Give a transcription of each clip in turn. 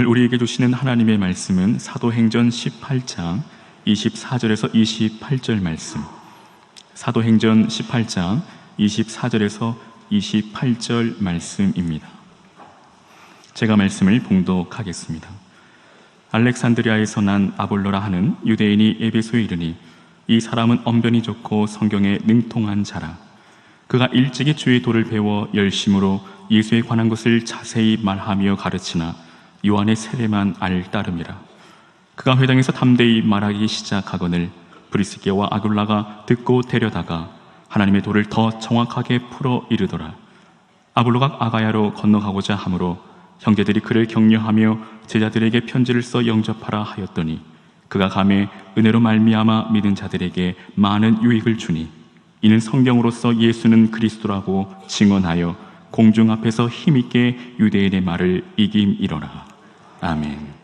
오늘 우리에게 주시는 하나님의 말씀은 사도행전 18장 24절에서 28절 말씀, 사도행전 18장 24절에서 28절 말씀입니다. 제가 말씀을 봉독하겠습니다. 알렉산드리아에서 난 아볼로라 하는 유대인이 에베소에 이르니 이 사람은 언변이 좋고 성경에 능통한 자라. 그가 일찍이 주의 도를 배워 열심으로 예수에 관한 것을 자세히 말하며 가르치나 요한의 세례만 알 따름이라. 그가 회당에서 담대히 말하기 시작하거늘 브리스게와 아굴라가 듣고 데려다가 하나님의 도를 더 정확하게 풀어 이르더라. 아볼로가 아가야로 건너가고자 하므로 형제들이 그를 격려하며 제자들에게 편지를 써 영접하라 하였더니 그가 감에 은혜로 말미암아 믿은 자들에게 많은 유익을 주니 이는 성경으로서 예수는 그리스도라고 증언하여 공중 앞에서 힘있게 유대인의 말을 이김이러라. 아멘.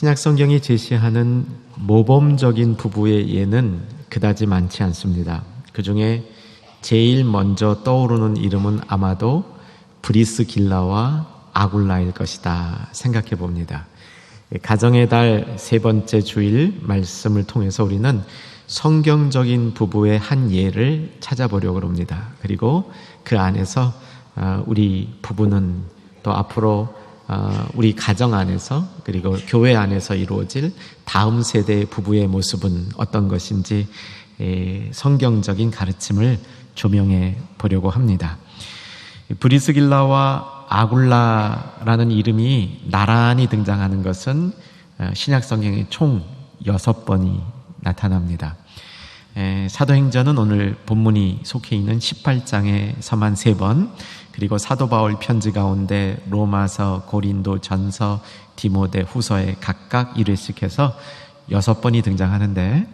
신약 성경이 제시하는 모범적인 부부의 예는 그다지 많지 않습니다. 그 중에 제일 먼저 떠오르는 이름은 아마도 브리스길라와 아굴라일 것이다 생각해 봅니다. 가정의 달 세 번째 주일 말씀을 통해서 우리는 성경적인 부부의 한 예를 찾아보려고 합니다. 그리고 그 안에서 우리 부부는 또 앞으로 우리 가정 안에서 그리고 교회 안에서 이루어질 다음 세대의 부부의 모습은 어떤 것인지 성경적인 가르침을 조명해 보려고 합니다. 브리스길라와 아굴라라는 이름이 나란히 등장하는 것은 신약 성경에 총 6번이 나타납니다. 사도행전은 오늘 본문이 속해 있는 18장에서만 3번, 그리고 사도 바울 편지 가운데 로마서, 고린도 전서, 디모데 후서에 각각 1회씩 해서 6번이 등장하는데,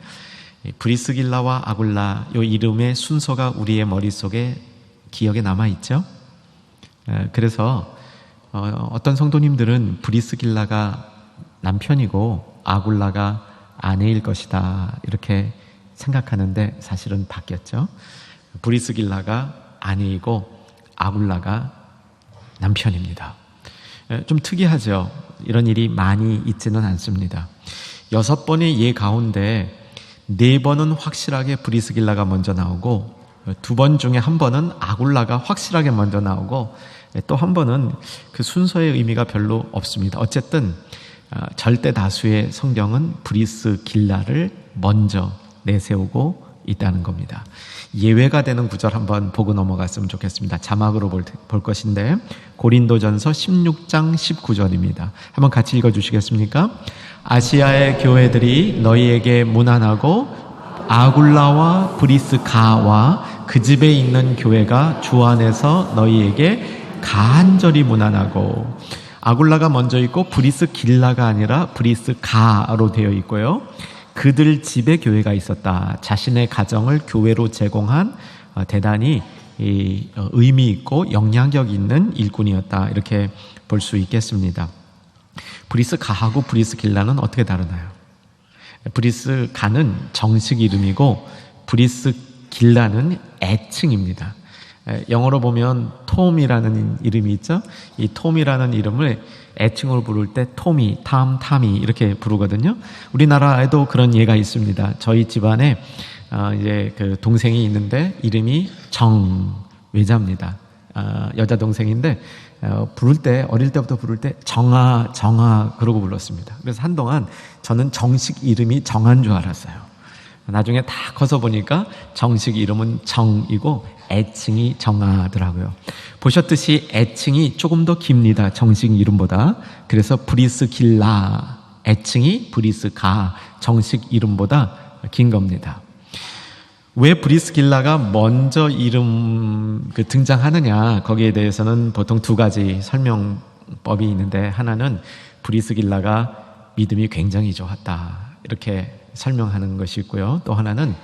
브리스길라와 아굴라 이 이름의 순서가 우리의 머릿속에 기억에 남아있죠. 그래서 어떤 성도님들은 브리스길라가 남편이고 아굴라가 아내일 것이다 이렇게 생각하는데, 사실은 바뀌었죠. 브리스길라가 아내이고 아굴라가 남편입니다. 좀 특이하죠. 이런 일이 많이 있지는 않습니다. 6번의 예 가운데 4번은 확실하게 브리스길라가 먼저 나오고, 2번 중에 1번은 아굴라가 확실하게 먼저 나오고, 또 1번은 그 순서의 의미가 별로 없습니다. 어쨌든 절대 다수의 성경은 브리스길라를 먼저 내세우고 있다는 겁니다. 예외가 되는 구절 한번 보고 넘어갔으면 좋겠습니다. 자막으로 볼 것인데, 고린도전서 16장 19절입니다. 한번 같이 읽어주시겠습니까? 아시아의 교회들이 너희에게 문안하고 아굴라와 브리스가와 그 집에 있는 교회가 주 안에서 너희에게 간절히 문안하고, 아굴라가 먼저 있고 브리스길라가 아니라 브리스가로 되어 있고요. 그들 집에 교회가 있었다. 자신의 가정을 교회로 제공한 대단히 의미 있고 영향력 있는 일꾼이었다. 이렇게 볼 수 있겠습니다. 브리스가하고 브리스길라는 어떻게 다르나요? 브리스가는 정식 이름이고 브리스길라는 애칭입니다. 영어로 보면 톰이라는 이름이 있죠. 이 톰이라는 이름을 애칭으로 부를 때 토미, 탐이 이렇게 부르거든요. 우리나라에도 그런 예가 있습니다. 저희 집안에 이제 그 동생이 있는데 이름이 외자입니다. 여자 동생인데 부를 때, 어릴 때부터 부를 때 정아 그러고 불렀습니다. 그래서 한동안 저는 정식 이름이 정한 줄 알았어요. 나중에 다 커서 보니까 정식 이름은 정이고 애칭이 정아더라고요. 보셨듯이 애칭이 조금 더 깁니다. 정식 이름보다. 그래서 브리스길라, 애칭이 브리스가, 정식 이름보다 긴 겁니다. 왜 브리스길라가 먼저 등장하느냐, 거기에 대해서는 보통 2가지 설명법이 있는데, 하나는 브리스길라가 믿음이 굉장히 좋았다 이렇게 설명하는 것이 있고요. 또 하나는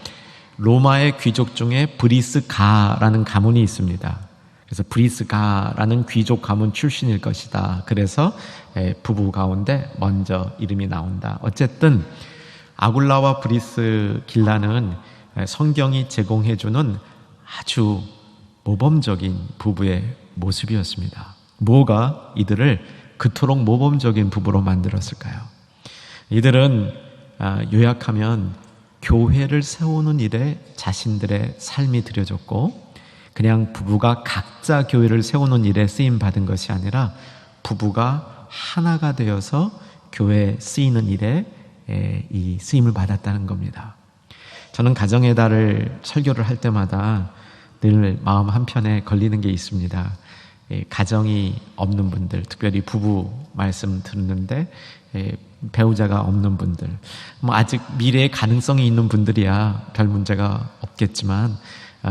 로마의 귀족 중에 브리스가라는 가문이 있습니다. 그래서 브리스가라는 귀족 가문 출신일 것이다. 그래서 부부 가운데 먼저 이름이 나온다. 어쨌든 아굴라와 브리스길라는 성경이 제공해주는 아주 모범적인 부부의 모습이었습니다. 뭐가 이들을 그토록 모범적인 부부로 만들었을까요? 이들은 요약하면 교회를 세우는 일에 자신들의 삶이 들여졌고, 그냥 부부가 각자 교회를 세우는 일에 쓰임받은 것이 아니라 부부가 하나가 되어서 교회에 쓰이는 일에 이 쓰임을 받았다는 겁니다. 저는 가정의 달을 설교를 할 때마다 늘 마음 한편에 걸리는 게 있습니다. 가정이 없는 분들, 특별히 부부 말씀 듣는데 배우자가 없는 분들, 아직 미래의 가능성이 있는 분들이야 별 문제가 없겠지만,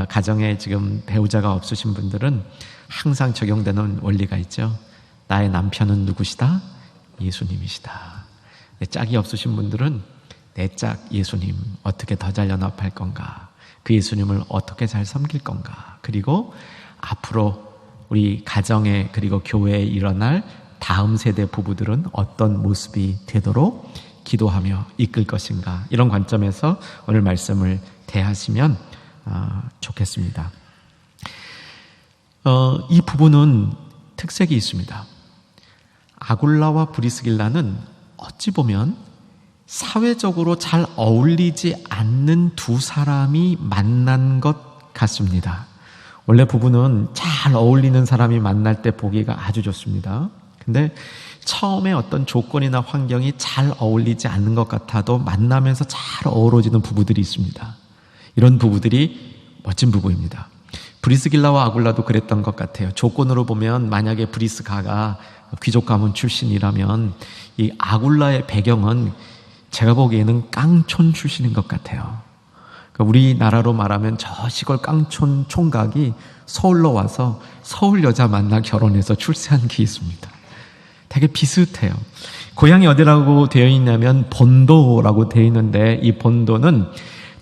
가정에 지금 배우자가 없으신 분들은 항상 적용되는 원리가 있죠. 나의 남편은 누구시다? 예수님이시다. 내 짝이 없으신 분들은 내 짝 예수님 어떻게 더 잘 연합할 건가, 그 예수님을 어떻게 잘 섬길 건가, 그리고 앞으로 우리 가정에 그리고 교회에 일어날 다음 세대 부부들은 어떤 모습이 되도록 기도하며 이끌 것인가, 이런 관점에서 오늘 말씀을 대하시면 좋겠습니다. 이 부부는 특색이 있습니다. 아굴라와 브리스길라는 어찌 보면 사회적으로 잘 어울리지 않는 두 사람이 만난 것 같습니다. 원래 부부는 잘 어울리는 사람이 만날 때 보기가 아주 좋습니다. 근데 처음에 어떤 조건이나 환경이 잘 어울리지 않는 것 같아도 만나면서 잘 어우러지는 부부들이 있습니다. 이런 부부들이 멋진 부부입니다. 브리스길라와 아굴라도 그랬던 것 같아요. 조건으로 보면 만약에 브리스가가 귀족 가문 출신이라면 이 아굴라의 배경은 제가 보기에는 깡촌 출신인 것 같아요. 그러니까 우리나라로 말하면 저 시골 깡촌 총각이 서울로 와서 서울 여자 만나 결혼해서 출세한 게 있습니다. 되게 비슷해요. 고향이 어디라고 되어 있냐면 본도라고 되어 있는데 이 본도는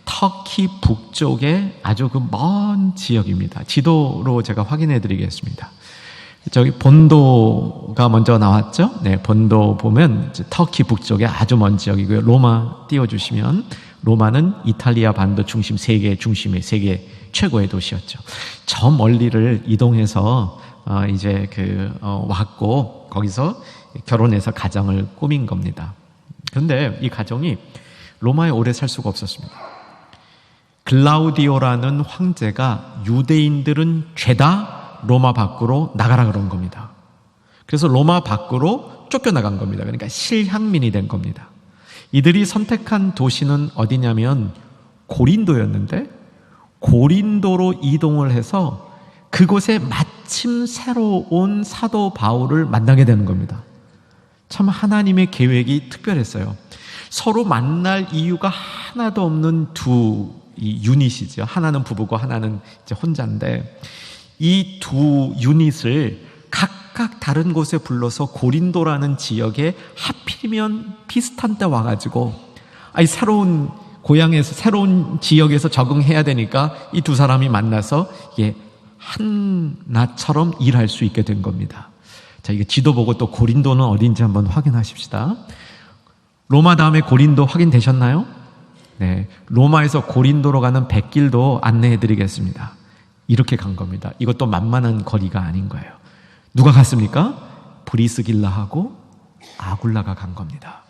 터키 북쪽의 아주 그 먼 지역입니다. 지도로 제가 확인해 드리겠습니다. 저기 본도가 먼저 나왔죠? 네, 본도 보면 터키 북쪽의 아주 먼 지역이고요. 로마 띄워주시면 로마는 이탈리아 반도 중심 세계 중심의 세계 최고의 도시였죠. 저 멀리를 이동해서 이제 왔고 거기서 결혼해서 가정을 꾸민 겁니다. 그런데 이 가정이 로마에 오래 살 수가 없었습니다. 글라우디오라는 황제가 유대인들은 죄다 로마 밖으로 나가라 그런 겁니다. 그래서 로마 밖으로 쫓겨나간 겁니다. 그러니까 실향민이 된 겁니다. 이들이 선택한 도시는 어디냐면 고린도였는데 고린도로 이동을 해서 그곳에 마침 새로 온 사도 바울을 만나게 되는 겁니다. 참 하나님의 계획이 특별했어요. 서로 만날 이유가 하나도 없는 두 유닛이죠. 하나는 부부고 하나는 이제 혼자인데 이 두 유닛을 각각 다른 곳에 불러서 고린도라는 지역에 하필이면 비슷한 때 와가지고 새로운 고향에서 새로운 지역에서 적응해야 되니까 이 두 사람이 만나서 한나처럼 일할 수 있게 된 겁니다. 자, 이게 지도 보고 또 고린도는 어딘지 한번 확인하십시다. 로마 다음에 고린도 확인되셨나요? 네, 로마에서 고린도로 가는 백길도 안내해 드리겠습니다. 이렇게 간 겁니다. 이것도 만만한 거리가 아닌 거예요. 누가 갔습니까? 브리스길라하고 아굴라가 간 겁니다.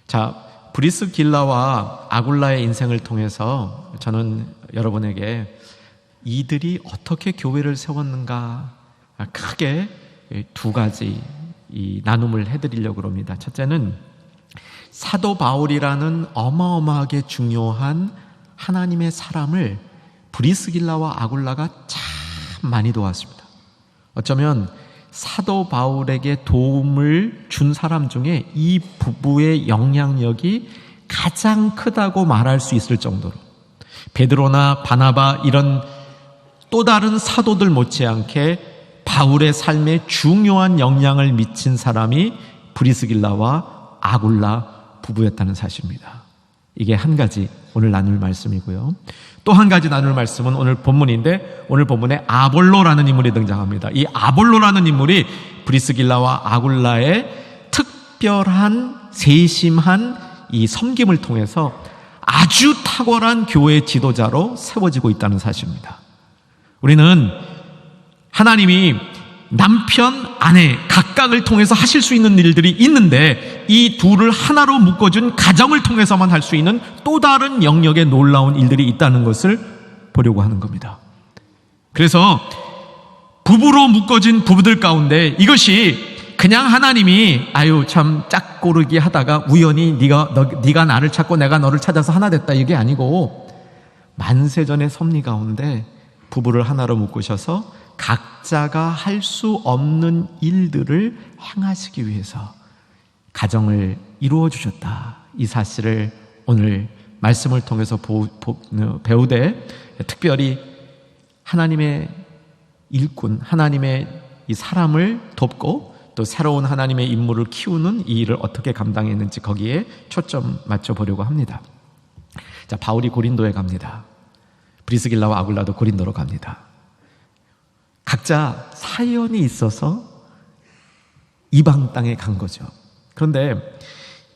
자, 브리스길라와 아굴라의 인생을 통해서 저는 여러분에게 이들이 어떻게 교회를 세웠는가 크게 두 가지 나눔을 해드리려고 합니다. 첫째는 사도 바울이라는 어마어마하게 중요한 하나님의 사람을 브리스길라와 아굴라가 참 많이 도왔습니다. 어쩌면 사도 바울에게 도움을 준 사람 중에 이 부부의 영향력이 가장 크다고 말할 수 있을 정도로 베드로나 바나바 이런 또 다른 사도들 못지않게 바울의 삶에 중요한 영향을 미친 사람이 브리스길라와 아굴라 부부였다는 사실입니다. 이게 한 가지 오늘 나눌 말씀이고요. 또 한 가지 나눌 말씀은 오늘 본문인데 오늘 본문에 아볼로라는 인물이 등장합니다. 이 아볼로라는 인물이 브리스길라와 아굴라의 특별한 세심한 이 섬김을 통해서 아주 탁월한 교회 지도자로 세워지고 있다는 사실입니다. 우리는 하나님이 남편, 아내 각각을 통해서 하실 수 있는 일들이 있는데 이 둘을 하나로 묶어준 가정을 통해서만 할 수 있는 또 다른 영역의 놀라운 일들이 있다는 것을 보려고 하는 겁니다. 그래서 부부로 묶어진 부부들 가운데 이것이 그냥 하나님이 참 짝고르기 하다가 우연히 네가 나를 찾고 내가 너를 찾아서 하나 됐다 이게 아니고 만세전의 섭리 가운데 부부를 하나로 묶으셔서 각자가 할 수 없는 일들을 행하시기 위해서 가정을 이루어 주셨다. 이 사실을 오늘 말씀을 통해서 배우되 특별히 하나님의 일꾼, 하나님의 이 사람을 돕고 또 새로운 하나님의 인물을 키우는 이 일을 어떻게 감당했는지 거기에 초점 맞춰보려고 합니다. 자, 바울이 고린도에 갑니다. 브리스길라와 아굴라도 고린도로 갑니다. 각자 사연이 있어서 이방 땅에 간 거죠. 그런데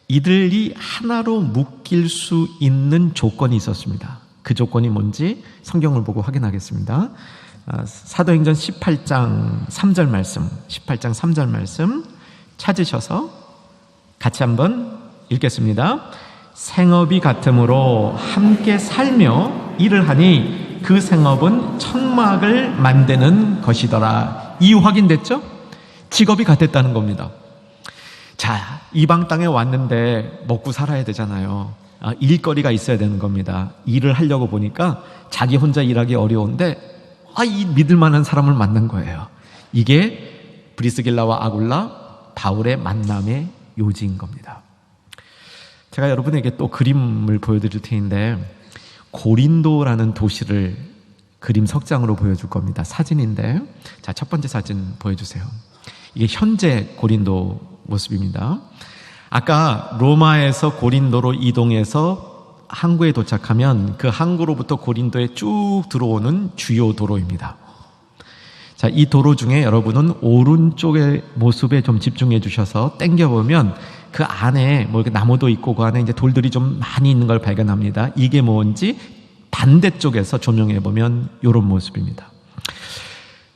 이들이 하나로 묶일 수 있는 조건이 있었습니다. 그 조건이 뭔지 성경을 보고 확인하겠습니다. 사도행전 18장 3절 말씀, 18장 3절 말씀 찾으셔서 같이 한번 읽겠습니다. 생업이 같으므로 함께 살며 일을 하니 그 생업은 천막을 만드는 것이더라. 이유 확인됐죠? 직업이 같았다는 겁니다. 자, 이방 땅에 왔는데 먹고 살아야 되잖아요. 일거리가 있어야 되는 겁니다. 일을 하려고 보니까 자기 혼자 일하기 어려운데 이 믿을 만한 사람을 만난 거예요. 이게 브리스길라와 아굴라, 바울의 만남의 요지인 겁니다. 제가 여러분에게 또 그림을 보여드릴 텐데, 고린도라는 도시를 그림 석장으로 보여줄 겁니다. 사진인데, 자, 첫 번째 사진 보여주세요. 이게 현재 고린도 모습입니다. 아까 로마에서 고린도로 이동해서 항구에 도착하면 그 항구로부터 고린도에 쭉 들어오는 주요 도로입니다. 자, 이 도로 중에 여러분은 오른쪽의 모습에 좀 집중해 주셔서 당겨보면 그 안에 뭐 이렇게 나무도 있고 그 안에 이제 돌들이 좀 많이 있는 걸 발견합니다. 이게 뭔지 반대쪽에서 조명해 보면 이런 모습입니다.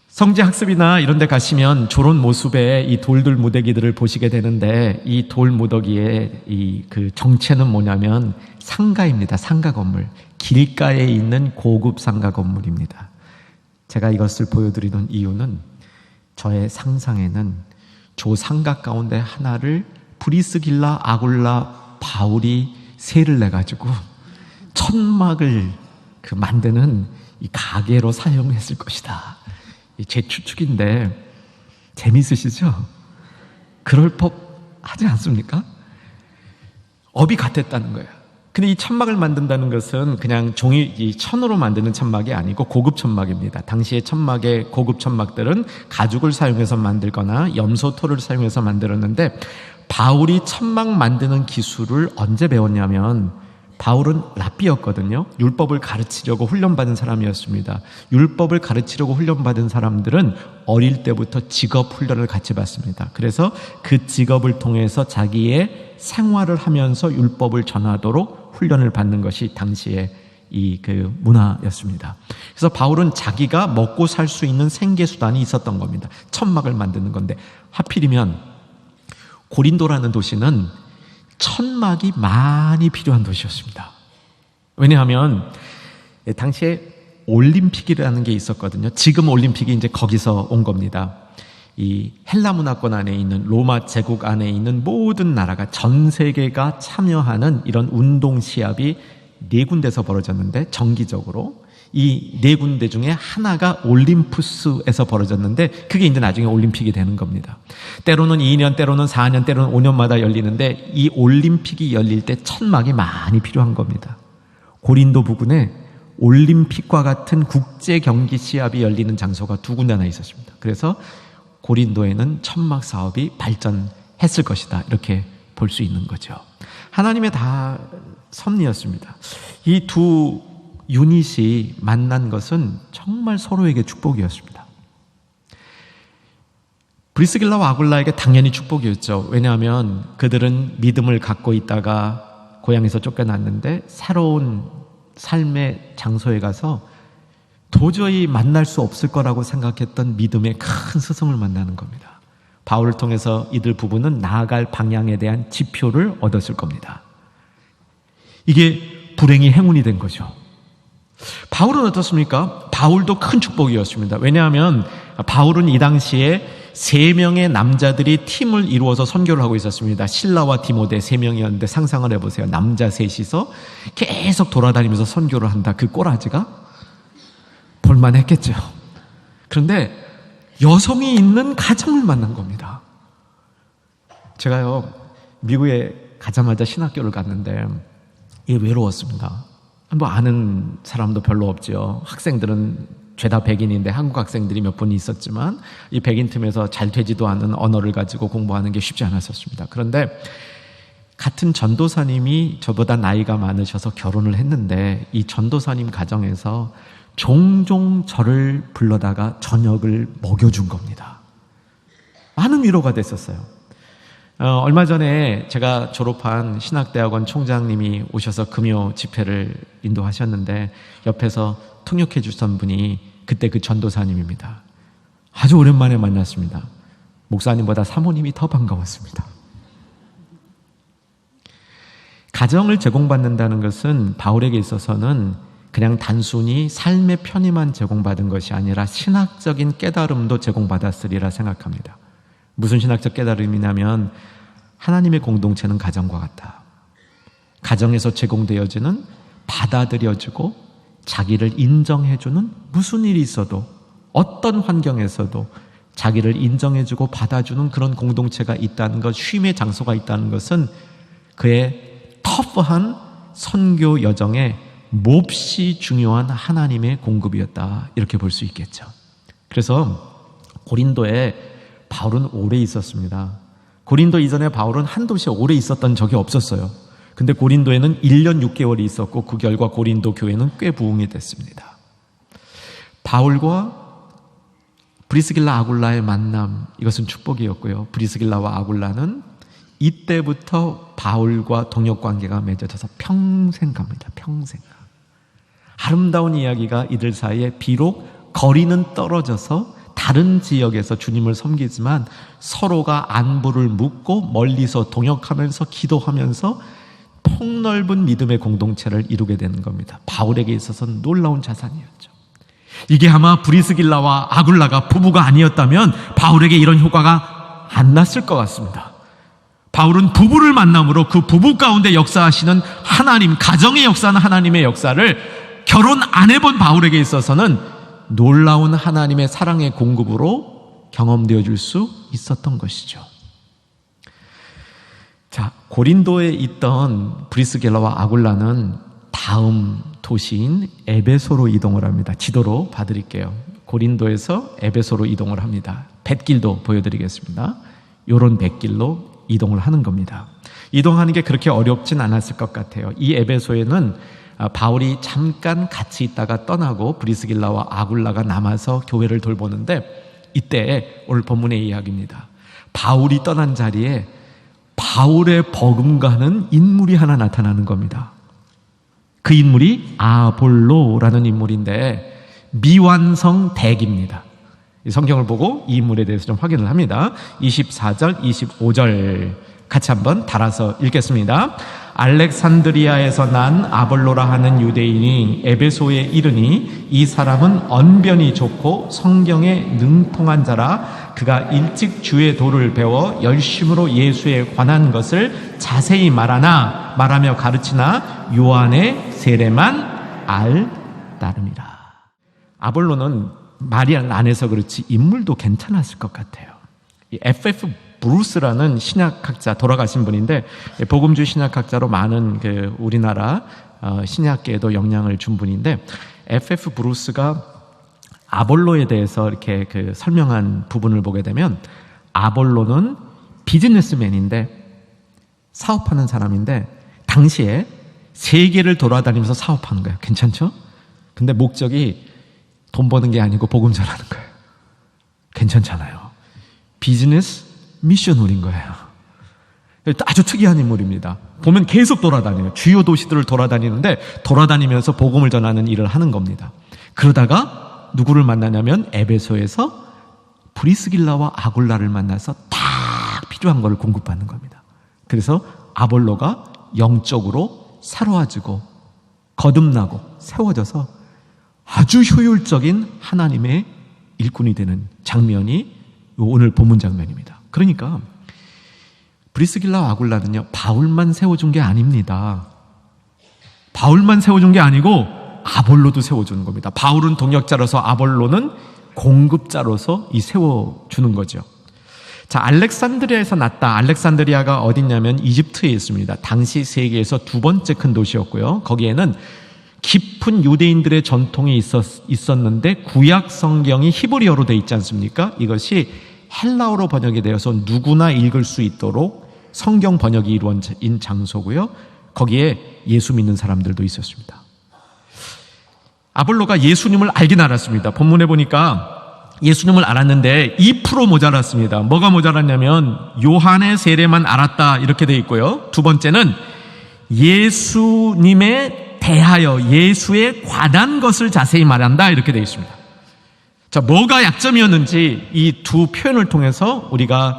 성지 학습이나 이런 데 가시면 저런 모습의 이 돌들 무더기들을 보시게 되는데, 이 돌 무더기의 그 정체는 뭐냐면 상가입니다. 상가 건물. 길가에 있는 고급 상가 건물입니다. 제가 이것을 보여드리는 이유는 저의 상상에는 저 상가 가운데 하나를 브리스길라, 아굴라, 바울이 세를 내가지고 천막을 만드는 이 가게로 사용했을 것이다. 제 추측인데 재미있으시죠? 그럴 법 하지 않습니까? 업이 같았다는 거예요. 근데 이 천막을 만든다는 것은 그냥 이 천으로 만드는 천막이 아니고 고급 천막입니다. 당시의 천막의 고급 천막들은 가죽을 사용해서 만들거나 염소토를 사용해서 만들었는데, 바울이 천막 만드는 기술을 언제 배웠냐면, 바울은 랍비였거든요. 율법을 가르치려고 훈련받은 사람이었습니다. 율법을 가르치려고 훈련받은 사람들은 어릴 때부터 직업 훈련을 같이 받습니다. 그래서 그 직업을 통해서 자기의 생활을 하면서 율법을 전하도록 훈련을 받는 것이 당시의 그 문화였습니다. 그래서 바울은 자기가 먹고 살 수 있는 생계 수단이 있었던 겁니다. 천막을 만드는 건데, 하필이면 고린도라는 도시는 천막이 많이 필요한 도시였습니다. 왜냐하면 당시에 올림픽이라는 게 있었거든요. 지금 올림픽이 이제 거기서 온 겁니다. 이 헬라 문화권 안에 있는 로마 제국 안에 있는 모든 나라가, 전 세계가 참여하는 이런 운동 시합이 4군데서 벌어졌는데, 정기적으로 이 4군데 중에 하나가 올림푸스에서 벌어졌는데, 그게 이제 나중에 올림픽이 되는 겁니다. 때로는 2년, 때로는 4년, 때로는 5년마다 열리는데, 이 올림픽이 열릴 때 천막이 많이 필요한 겁니다. 고린도 부근에 올림픽과 같은 국제 경기 시합이 열리는 장소가 2군데나 있었습니다. 그래서 고린도에는 천막 사업이 발전했을 것이다, 이렇게 볼 수 있는 거죠. 하나님의 다 섭리였습니다. 이 두 유닛이 만난 것은 정말 서로에게 축복이었습니다. 브리스길라와 아굴라에게 당연히 축복이었죠. 왜냐하면 그들은 믿음을 갖고 있다가 고향에서 쫓겨났는데, 새로운 삶의 장소에 가서 도저히 만날 수 없을 거라고 생각했던 믿음의 큰 스승을 만나는 겁니다. 바울을 통해서 이들 부부는 나아갈 방향에 대한 지표를 얻었을 겁니다. 이게 불행이 행운이 된 거죠. 바울은 어떻습니까? 바울도 큰 축복이었습니다. 왜냐하면 바울은 이 당시에 3명의 남자들이 팀을 이루어서 선교를 하고 있었습니다. 실라와 디모데 3명이었는데 상상을 해보세요. 남자 셋이서 계속 돌아다니면서 선교를 한다. 그 꼬라지가 볼만했겠죠. 그런데 여성이 있는 가정을 만난 겁니다. 제가요, 미국에 가자마자 신학교를 갔는데 이게 외로웠습니다. 뭐 아는 사람도 별로 없죠. 학생들은 죄다 백인인데 한국 학생들이 몇 분 있었지만, 이 백인 틈에서 잘 되지도 않은 언어를 가지고 공부하는 게 쉽지 않았었습니다. 그런데 같은 전도사님이 저보다 나이가 많으셔서 결혼을 했는데, 이 전도사님 가정에서 종종 저를 불러다가 저녁을 먹여준 겁니다. 많은 위로가 됐었어요. 얼마 전에 제가 졸업한 신학대학원 총장님이 오셔서 금요 집회를 인도하셨는데, 옆에서 통역해 주셨던 분이 그때 그 전도사님입니다. 아주 오랜만에 만났습니다. 목사님보다 사모님이 더 반가웠습니다. 가정을 제공받는다는 것은 바울에게 있어서는 그냥 단순히 삶의 편의만 제공받은 것이 아니라 신학적인 깨달음도 제공받았으리라 생각합니다. 무슨 신학적 깨달음이냐면, 하나님의 공동체는 가정과 같다. 가정에서 제공되어지는 받아들여지고 자기를 인정해주는, 무슨 일이 있어도 어떤 환경에서도 자기를 인정해주고 받아주는 그런 공동체가 있다는 것, 쉼의 장소가 있다는 것은 그의 터프한 선교 여정에 몹시 중요한 하나님의 공급이었다, 이렇게 볼 수 있겠죠. 그래서 고린도에 바울은 오래 있었습니다. 고린도 이전에 바울은 한 도시에 오래 있었던 적이 없었어요. 근데 고린도에는 1년 6개월이 있었고 그 결과 고린도 교회는 꽤 부흥이 됐습니다. 바울과 브리스길라 아굴라의 만남, 이것은 축복이었고요. 브리스길라와 아굴라는 이때부터 바울과 동역관계가 맺어져서 평생 갑니다. 평생. 아름다운 이야기가 이들 사이에, 비록 거리는 떨어져서 다른 지역에서 주님을 섬기지만 서로가 안부를 묻고 멀리서 동역하면서 기도하면서 폭넓은 믿음의 공동체를 이루게 되는 겁니다. 바울에게 있어서는 놀라운 자산이었죠. 이게 아마 브리스길라와 아굴라가 부부가 아니었다면 바울에게 이런 효과가 안 났을 것 같습니다. 바울은 부부를 만남으로 그 부부 가운데 역사하시는 하나님, 가정의 역사는 하나님의 역사를 결혼 안 해본 바울에게 있어서는 놀라운 하나님의 사랑의 공급으로 경험되어 줄 수 있었던 것이죠. 자, 고린도에 있던 브리스길라와 아굴라는 다음 도시인 에베소로 이동을 합니다. 지도로 봐드릴게요. 고린도에서 에베소로 이동을 합니다. 뱃길도 보여드리겠습니다. 이런 뱃길로 이동을 하는 겁니다. 이동하는 게 그렇게 어렵진 않았을 것 같아요. 이 에베소에는 바울이 잠깐 같이 있다가 떠나고 브리스길라와 아굴라가 남아서 교회를 돌보는데, 이때 오늘 본문의 이야기입니다. 바울이 떠난 자리에 바울의 버금가는 인물이 하나 나타나는 겁니다. 그 인물이 아볼로라는 인물인데 미완성 대기입니다. 성경을 보고 이 인물에 대해서 좀 확인을 합니다. 24절, 25절 같이 한번 달아서 읽겠습니다. 알렉산드리아에서 난 아볼로라 하는 유대인이 에베소에 이르니 이 사람은 언변이 좋고 성경에 능통한 자라. 그가 일찍 주의 도를 배워 열심으로 예수에 관한 것을 자세히 말하며 가르치나 요한의 세례만 알 따름이라. 아볼로는 말이 안 해서 그렇지 인물도 괜찮았을 것 같아요. 이 F.F. 브루스라는 신약학자, 돌아가신 분인데 복음주의 신약학자로 많은 우리나라 신약계에도 영향을 준 분인데, F.F. 브루스가 아볼로에 대해서 이렇게 설명한 부분을 보게 되면, 아볼로는 비즈니스맨인데 사업하는 사람인데 당시에 세계를 돌아다니면서 사업하는 거예요. 괜찮죠? 근데 목적이 돈 버는 게 아니고 복음 전하는 거예요. 괜찮잖아요. 비즈니스 미션홀인 거예요. 아주 특이한 인물입니다. 보면 계속 돌아다녀요. 주요 도시들을 돌아다니는데 돌아다니면서 복음을 전하는 일을 하는 겁니다. 그러다가 누구를 만나냐면 에베소에서 브리스길라와 아굴라를 만나서 딱 필요한 것을 공급받는 겁니다. 그래서 아볼로가 영적으로 새로워지고 거듭나고 세워져서 아주 효율적인 하나님의 일꾼이 되는 장면이 오늘 본문 장면입니다. 그러니까 브리스길라와 아굴라는요, 바울만 세워준 게 아닙니다. 바울만 세워준 게 아니고 아볼로도 세워주는 겁니다. 바울은 동역자로서 아볼로는 공급자로서 세워주는 거죠. 자, 알렉산드리아에서 났다. 알렉산드리아가 어디냐면 이집트에 있습니다. 당시 세계에서 두 번째 큰 도시였고요. 거기에는 깊은 유대인들의 전통이 있었는데 구약 성경이 히브리어로 되어 있지 않습니까? 이것이 헬라어로 번역이 되어서 누구나 읽을 수 있도록 성경 번역이 이루어진 장소고요. 거기에 예수 믿는 사람들도 있었습니다. 아볼로가 예수님을 알긴 알았습니다. 본문에 보니까 예수님을 알았는데 2% 모자랐습니다. 뭐가 모자랐냐면 요한의 세례만 알았다 이렇게 되어 있고요. 두 번째는 예수님에 대하여 예수에 관한 것을 자세히 말한다 이렇게 되어 있습니다. 자, 뭐가 약점이었는지 이 두 표현을 통해서 우리가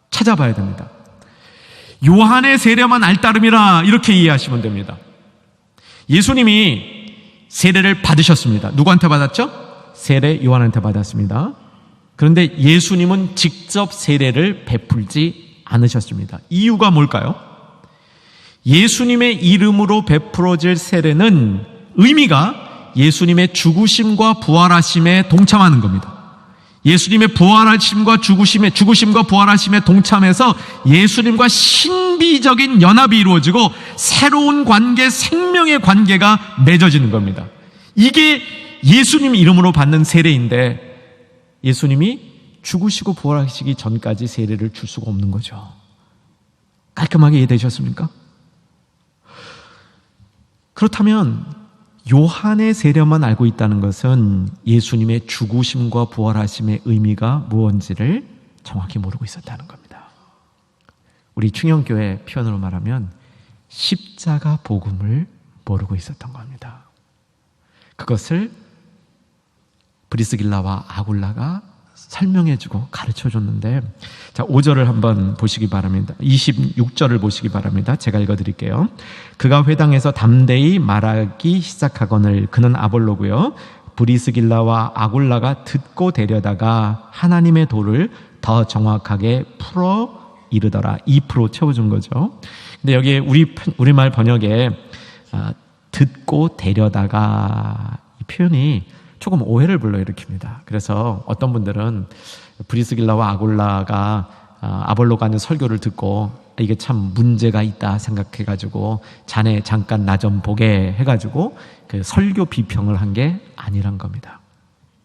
찾아봐야 됩니다. 요한의 세례만 알 따름이라 이렇게 이해하시면 됩니다. 예수님이 세례를 받으셨습니다. 누구한테 받았죠? 세례 요한한테 받았습니다. 그런데 예수님은 직접 세례를 베풀지 않으셨습니다. 이유가 뭘까요? 예수님의 이름으로 베풀어질 세례는 의미가 예수님의 죽으심과 부활하심에 동참하는 겁니다. 예수님의 부활하심과 죽으심과 부활하심에 동참해서 예수님과 신비적인 연합이 이루어지고 새로운 관계, 생명의 관계가 맺어지는 겁니다. 이게 예수님 이름으로 받는 세례인데 예수님이 죽으시고 부활하시기 전까지 세례를 줄 수가 없는 거죠. 깔끔하게 이해되셨습니까? 그렇다면 요한의 세례만 알고 있다는 것은 예수님의 죽으심과 부활하심의 의미가 무엇인지를 정확히 모르고 있었다는 겁니다. 우리 충영교회 표현으로 말하면 십자가 복음을 모르고 있었던 겁니다. 그것을 브리스길라와 아굴라가 설명해주고 가르쳐줬는데, 자, 5절을 한번 보시기 바랍니다. 26절을 보시기 바랍니다. 제가 읽어드릴게요. 그가 회당에서 담대히 말하기 시작하거늘 그는 아볼로고요. 브리스길라와 아굴라가 듣고 데려다가 하나님의 도를 더 정확하게 풀어 이르더라. 2% 채워준 거죠. 근데 여기 우리말 번역에 듣고 데려다가 이 표현이 조금 오해를 불러일으킵니다. 그래서 어떤 분들은 브리스길라와 아굴라가 아볼로가 하는 설교를 듣고 이게 참 문제가 있다 생각해가지고 자네 잠깐 나 좀 보게 해가지고 그 설교 비평을 한 게 아니란 겁니다.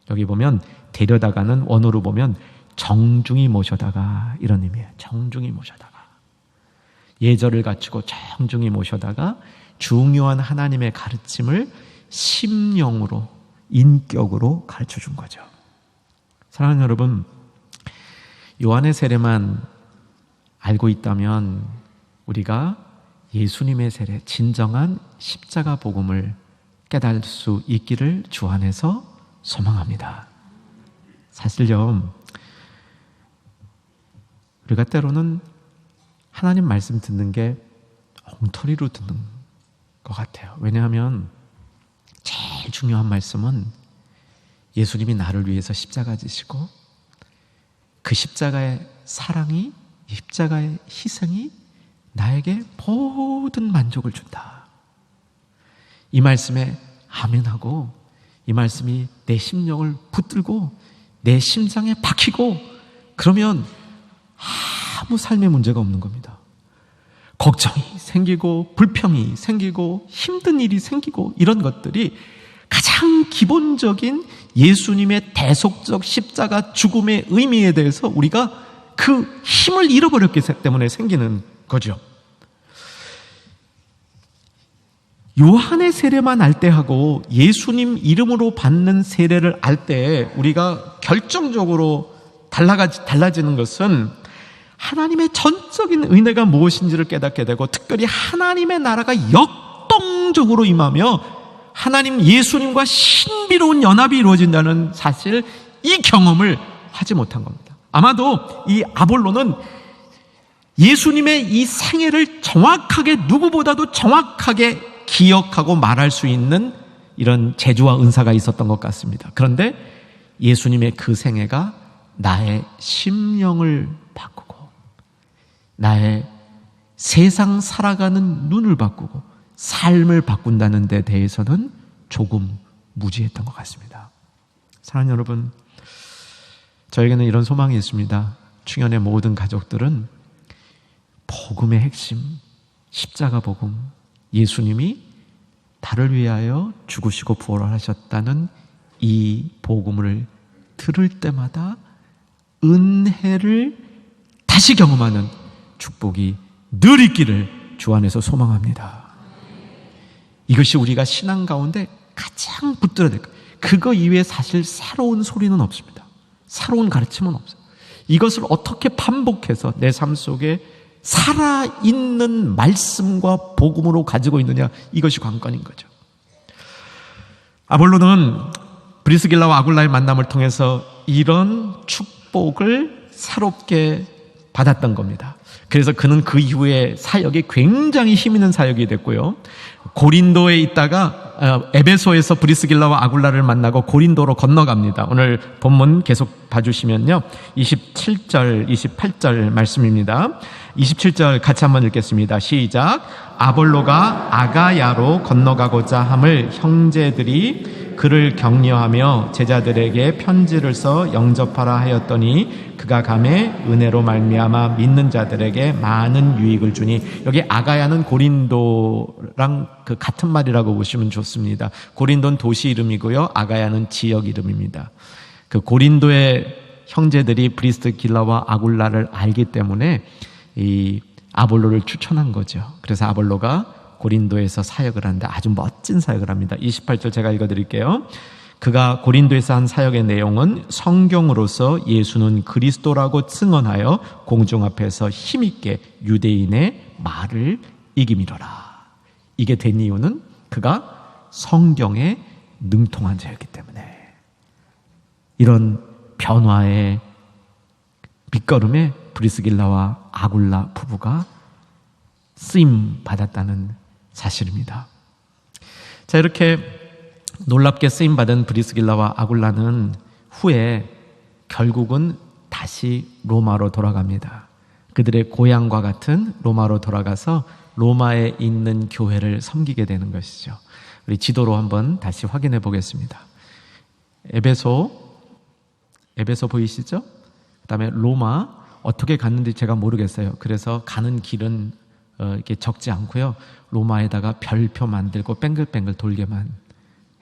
여기 보면 데려다가는 원어로 보면 정중히 모셔다가 이런 의미예요. 정중히 모셔다가 예절을 갖추고 정중히 모셔다가 중요한 하나님의 가르침을 심령으로 인격으로 가르쳐 준 거죠. 사랑하는 여러분, 요한의 세례만 알고 있다면 우리가 예수님의 세례, 진정한 십자가 복음을 깨달을 수 있기를 주 안에서 소망합니다. 사실요, 우리가 때로는 하나님 말씀 듣는 게 엉터리로 듣는 것 같아요. 왜냐하면 제일 중요한 말씀은 예수님이 나를 위해서 십자가 지시고 그 십자가의 사랑이, 십자가의 희생이 나에게 모든 만족을 준다. 이 말씀에 아멘하고 이 말씀이 내 심령을 붙들고 내 심장에 박히고 그러면 아무 삶의 문제가 없는 겁니다. 걱정이 생기고 불평이 생기고 힘든 일이 생기고 이런 것들이 가장 기본적인 예수님의 대속적 십자가 죽음의 의미에 대해서 우리가 그 힘을 잃어버렸기 때문에 생기는 거죠. 요한의 세례만 알 때 하고 예수님 이름으로 받는 세례를 알 때 우리가 결정적으로 달라지는 것은 하나님의 전적인 은혜가 무엇인지를 깨닫게 되고 특별히 하나님의 나라가 역동적으로 임하며 하나님 예수님과 신비로운 연합이 이루어진다는 사실, 이 경험을 하지 못한 겁니다. 아마도 이 아볼로는 예수님의 이 생애를 정확하게, 누구보다도 정확하게 기억하고 말할 수 있는 이런 재주와 은사가 있었던 것 같습니다. 그런데 예수님의 그 생애가 나의 심령을 바꾸고 나의 세상 살아가는 눈을 바꾸고 삶을 바꾼다는 데 대해서는 조금 무지했던 것 같습니다. 사랑하는 여러분, 저에게는 이런 소망이 있습니다. 충현의 모든 가족들은 복음의 핵심, 십자가 복음, 예수님이 나를 위하여 죽으시고 부활하셨다는 이 복음을 들을 때마다 은혜를 다시 경험하는 축복이 늘 있기를 주 안에서 소망합니다. 이것이 우리가 신앙 가운데 가장 붙들어야 될 거예요. 그거 이외에 사실 새로운 소리는 없습니다. 새로운 가르침은 없어요. 이것을 어떻게 반복해서 내 삶 속에 살아있는 말씀과 복음으로 가지고 있느냐, 이것이 관건인 거죠. 아볼로는 브리스길라와 아굴라의 만남을 통해서 이런 축복을 새롭게 받았던 겁니다. 그래서 그는 그 이후에 사역이 굉장히 힘있는 사역이 됐고요. 고린도에 있다가 에베소에서 브리스길라와 아굴라를 만나고 고린도로 건너갑니다. 오늘 본문 계속 봐주시면요, 27절, 28절 말씀입니다. 27절 같이 한번 읽겠습니다. 시작. 아볼로가 아가야로 건너가고자 함을 형제들이 그를 격려하며 제자들에게 편지를 써 영접하라 하였더니 그가 감에 은혜로 말미암아 믿는 자들에게 많은 유익을 주니, 여기 아가야는 고린도랑 그 같은 말이라고 보시면 좋습니다. 고린도는 도시 이름이고요, 아가야는 지역 이름입니다. 그 고린도의 형제들이 브리스길라와 아굴라를 알기 때문에 이 아볼로를 추천한 거죠. 그래서 아볼로가 고린도에서 사역을 하는데 아주 멋진 사역을 합니다. 28절 제가 읽어드릴게요. 그가 고린도에서 한 사역의 내용은 성경으로서 예수는 그리스도라고 증언하여 공중 앞에서 힘있게 유대인의 말을 이기미로라. 이게 된 이유는 그가 성경에 능통한 자였기 때문에. 이런 변화의 밑거름에 브리스길라와 아굴라 부부가 쓰임 받았다는 사실입니다. 자, 이렇게 놀랍게 쓰임 받은 브리스길라와 아굴라는 후에 결국은 다시 로마로 돌아갑니다. 그들의 고향과 같은 로마로 돌아가서 로마에 있는 교회를 섬기게 되는 것이죠. 우리 지도로 한번 다시 확인해 보겠습니다. 에베소 보이시죠? 그 다음에 로마 어떻게 갔는지 제가 모르겠어요. 그래서 가는 길은 이렇게 적지 않고요. 로마에다가 별표 만들고 뱅글뱅글 돌게만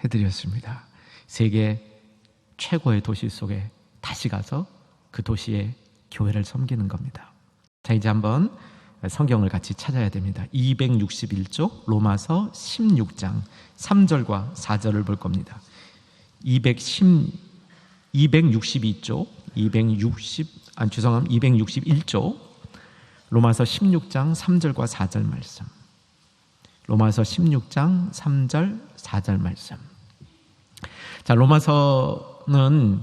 해드렸습니다. 세계 최고의 도시 속에 다시 가서 그 도시의 교회를 섬기는 겁니다. 자, 이제 한번 성경을 같이 찾아야 됩니다. 261쪽 로마서 16장 3절과 4절을 볼 겁니다. 261쪽 로마서 16장 3절과 4절 말씀. 로마서 16장 3절 4절 말씀. 자, 로마서는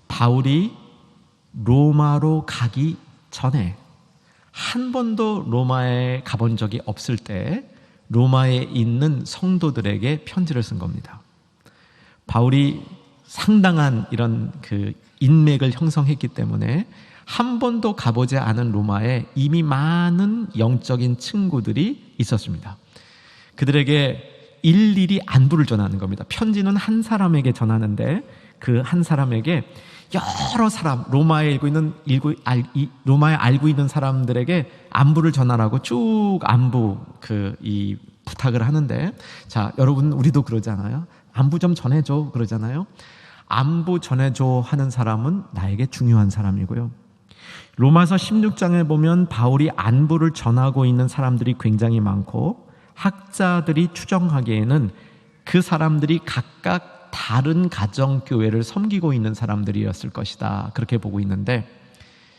바울이 로마로 가기 전에 한 번도 로마에 가본 적이 없을 때 로마에 있는 성도들에게 편지를 쓴 겁니다. 바울이 상당한 이런 그 인맥을 형성했기 때문에 한 번도 가보지 않은 로마에 이미 많은 영적인 친구들이 있었습니다. 그들에게 일일이 안부를 전하는 겁니다. 편지는 한 사람에게 전하는데 그 한 사람에게 여러 사람, 로마에 알고 있는 사람들에게 안부를 전하라고 쭉 안부 이 부탁을 하는데, 자, 여러분 우리도 그러잖아요. 안부 좀 전해줘 그러잖아요. 안부 전해줘 하는 사람은 나에게 중요한 사람이고요. 로마서 16장에 보면 바울이 안부를 전하고 있는 사람들이 굉장히 많고, 학자들이 추정하기에는 그 사람들이 각각 다른 가정교회를 섬기고 있는 사람들이었을 것이다, 그렇게 보고 있는데,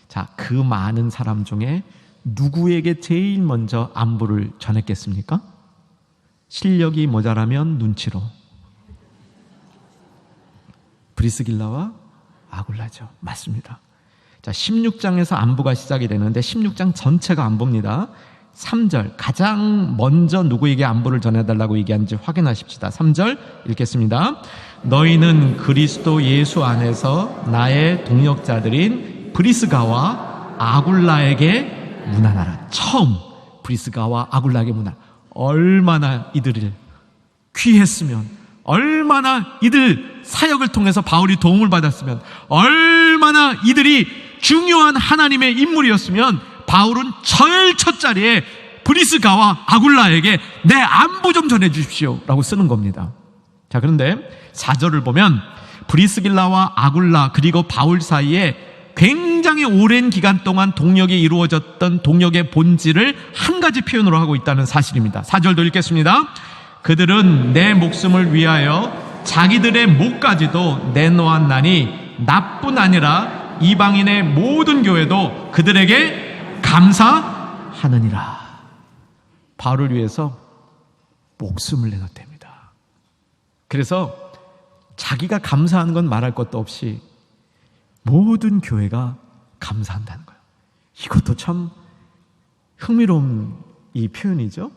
자, 그 많은 사람 중에 누구에게 제일 먼저 안부를 전했겠습니까? 실력이 모자라면 눈치로 브리스길라와 아굴라죠. 맞습니다. 자, 16장에서 안부가 시작이 되는데 16장 전체가 안부입니다. 3절, 가장 먼저 누구에게 안부를 전해달라고 얘기하는지 확인하십시다. 3절 읽겠습니다. 너희는 그리스도 예수 안에서 나의 동역자들인 브리스가와 아굴라에게 문안하라. 처음 브리스가와 아굴라에게 문안. 얼마나 이들을 귀했으면, 얼마나 이들 사역을 통해서 바울이 도움을 받았으면, 얼마나 이들이 중요한 하나님의 인물이었으면 바울은 첫 자리에 브리스가와 아굴라에게 내 안부 좀 전해주십시오 라고 쓰는 겁니다. 자, 그런데 4절을 보면 브리스길라와 아굴라 그리고 바울 사이에 굉장히 오랜 기간 동안 동역이 이루어졌던 동역의 본질을 한 가지 표현으로 하고 있다는 사실입니다. 4절도 읽겠습니다. 그들은 내 목숨을 위하여 자기들의 목까지도 내놓았나니 나뿐 아니라 이방인의 모든 교회도 그들에게 감사하느니라. 바울을 위해서 목숨을 내놓답니다. 그래서 자기가 감사하는 건 말할 것도 없이 모든 교회가 감사한다는 거예요. 이것도 참 흥미로운 이 표현이죠.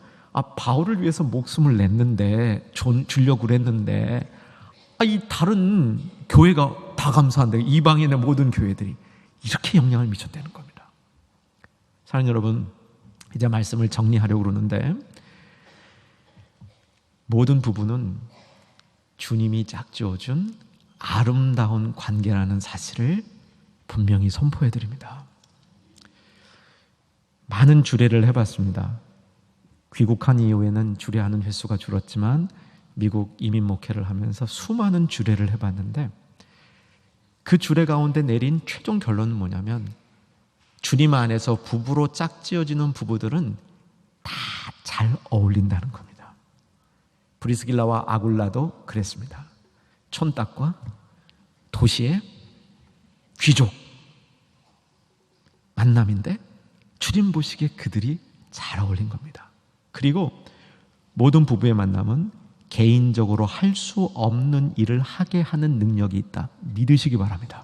바울을 위해서 목숨을 냈는데, 주려고 그랬는데, 이 다른 교회가 다 감사한데, 이방인의 모든 교회들이 이렇게 영향을 미쳤다는 겁니다. 사랑하는 여러분, 이제 말씀을 정리하려고 그러는데, 모든 부부는 주님이 짝지어준 아름다운 관계라는 사실을 분명히 선포해 드립니다. 많은 주례를 해봤습니다. 귀국한 이후에는 주례하는 횟수가 줄었지만 미국 이민 목회를 하면서 수많은 주례를 해봤는데, 그 주례 가운데 내린 최종 결론은 뭐냐면, 주님 안에서 부부로 짝지어지는 부부들은 다 잘 어울린다는 겁니다. 브리스길라와 아굴라도 그랬습니다. 촌딱과 도시의 귀족 만남인데 주님 보시기에 그들이 잘 어울린 겁니다. 그리고 모든 부부의 만남은 개인적으로 할 수 없는 일을 하게 하는 능력이 있다. 믿으시기 바랍니다.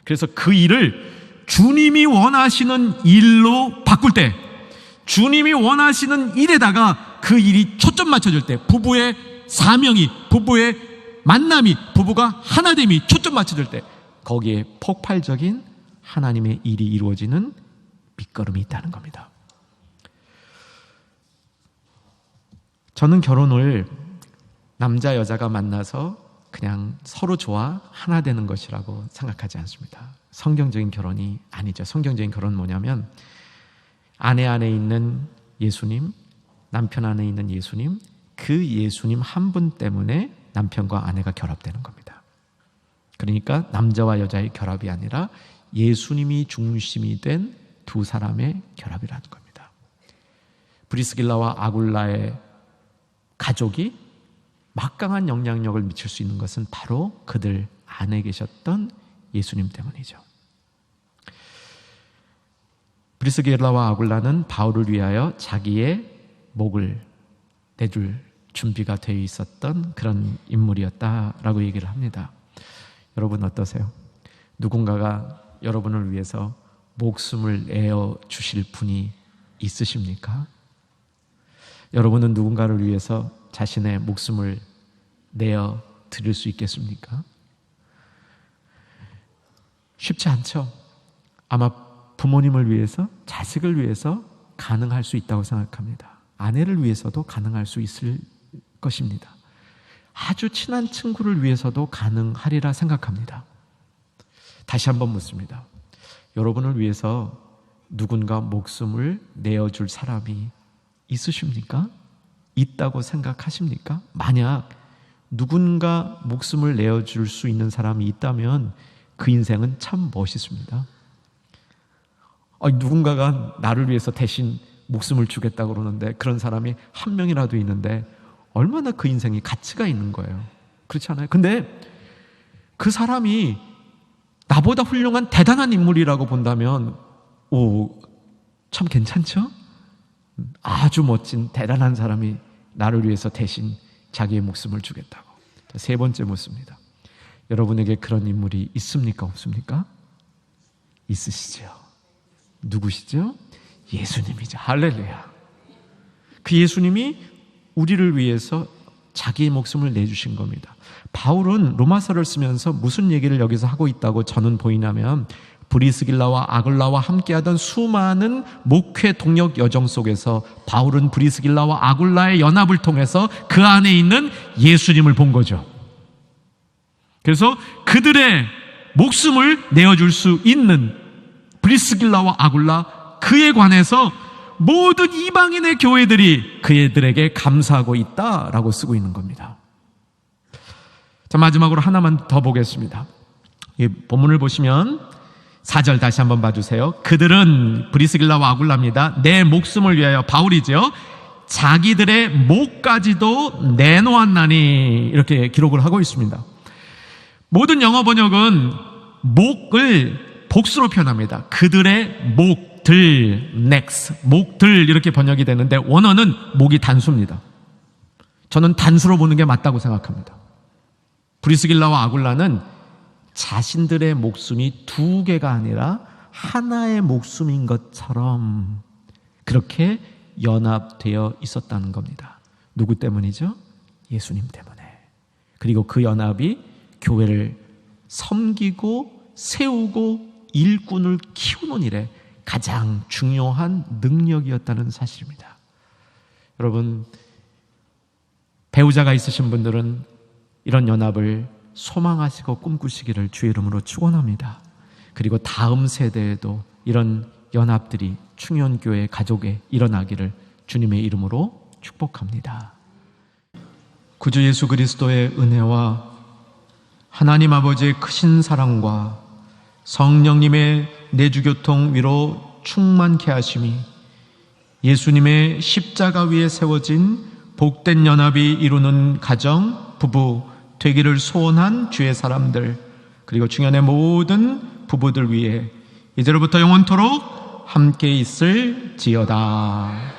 그래서 그 일을 주님이 원하시는 일로 바꿀 때, 주님이 원하시는 일에다가 그 일이 초점 맞춰질 때, 부부의 사명이, 부부의 만남이, 부부가 하나됨이 초점 맞춰질 때, 거기에 폭발적인 하나님의 일이 이루어지는 밑거름이 있다는 겁니다. 저는 결혼을 남자 여자가 만나서 그냥 서로 좋아 하나 되는 것이라고 생각하지 않습니다. 성경적인 결혼이 아니죠. 성경적인 결혼은 뭐냐면, 아내 안에 있는 예수님, 남편 안에 있는 예수님, 그 예수님 한 분 때문에 남편과 아내가 결합되는 겁니다. 그러니까 남자와 여자의 결합이 아니라 예수님이 중심이 된 두 사람의 결합이라는 겁니다. 브리스길라와 아굴라의 가족이 막강한 영향력을 미칠 수 있는 것은 바로 그들 안에 계셨던 예수님 때문이죠. 브리스길라와 아굴라는 바울을 위하여 자기의 목을 내줄 준비가 되어 있었던 그런 인물이었다라고 얘기를 합니다. 여러분 어떠세요? 누군가가 여러분을 위해서 목숨을 내어 주실 분이 있으십니까? 여러분은 누군가를 위해서 자신의 목숨을 내어 드릴 수 있겠습니까? 쉽지 않죠. 아마 부모님을 위해서, 자식을 위해서 가능할 수 있다고 생각합니다. 아내를 위해서도 가능할 수 있을 것입니다. 아주 친한 친구를 위해서도 가능하리라 생각합니다. 다시 한번 묻습니다. 여러분을 위해서 누군가 목숨을 내어줄 사람이 있으십니까? 있다고 생각하십니까? 만약 누군가 목숨을 내어줄 수 있는 사람이 있다면 그 인생은 참 멋있습니다. 누군가가 나를 위해서 대신 목숨을 주겠다고 그러는데 그런 사람이 한 명이라도 있는데 얼마나 그 인생이 가치가 있는 거예요. 그렇지 않아요? 근데 그 사람이 나보다 훌륭한 대단한 인물이라고 본다면 참 괜찮죠? 아주 멋진 대단한 사람이 나를 위해서 대신 자기의 목숨을 주겠다고. 세 번째 묻습니다. 여러분에게 그런 인물이 있습니까? 없습니까? 있으시죠? 누구시죠? 예수님이죠. 할렐루야. 그 예수님이 우리를 위해서 자기의 목숨을 내주신 겁니다. 바울은 로마서를 쓰면서 무슨 얘기를 여기서 하고 있다고 저는 보이냐면, 브리스길라와 아굴라와 함께하던 수많은 목회 동력 여정 속에서 바울은 브리스길라와 아굴라의 연합을 통해서 그 안에 있는 예수님을 본 거죠. 그래서 그들의 목숨을 내어줄 수 있는 브리스길라와 아굴라, 그에 관해서 모든 이방인의 교회들이 그들에게 감사하고 있다라고 쓰고 있는 겁니다. 자, 마지막으로 하나만 더 보겠습니다. 이 본문을 보시면 4절 다시 한번 봐주세요. 그들은, 브리스길라와 아굴라입니다, 내 목숨을 위하여, 바울이죠, 자기들의 목까지도 내놓았나니, 이렇게 기록을 하고 있습니다. 모든 영어 번역은 목을 복수로 표현합니다. 그들의 목들, necks, 목들, 이렇게 번역이 되는데 원어는 목이 단수입니다. 저는 단수로 보는 게 맞다고 생각합니다. 브리스길라와 아굴라는 자신들의 목숨이 두 개가 아니라 하나의 목숨인 것처럼 그렇게 연합되어 있었다는 겁니다. 누구 때문이죠? 예수님 때문에. 그리고 그 연합이 교회를 섬기고 세우고 일꾼을 키우는 일에 가장 중요한 능력이었다는 사실입니다. 여러분, 배우자가 있으신 분들은 이런 연합을 소망하시고 꿈꾸시기를 주의 이름으로 축원합니다. 그리고 다음 세대에도 이런 연합들이 충현교회 가족에 일어나기를 주님의 이름으로 축복합니다. 구주 예수 그리스도의 은혜와 하나님 아버지의 크신 사랑과 성령님의 내주교통 위로 충만케 하심이 예수님의 십자가 위에 세워진 복된 연합이 이루는 가정, 부부 되기를 소원한 주의 사람들, 그리고 충현의 모든 부부들 위해 이제로부터 영원토록 함께 있을지어다.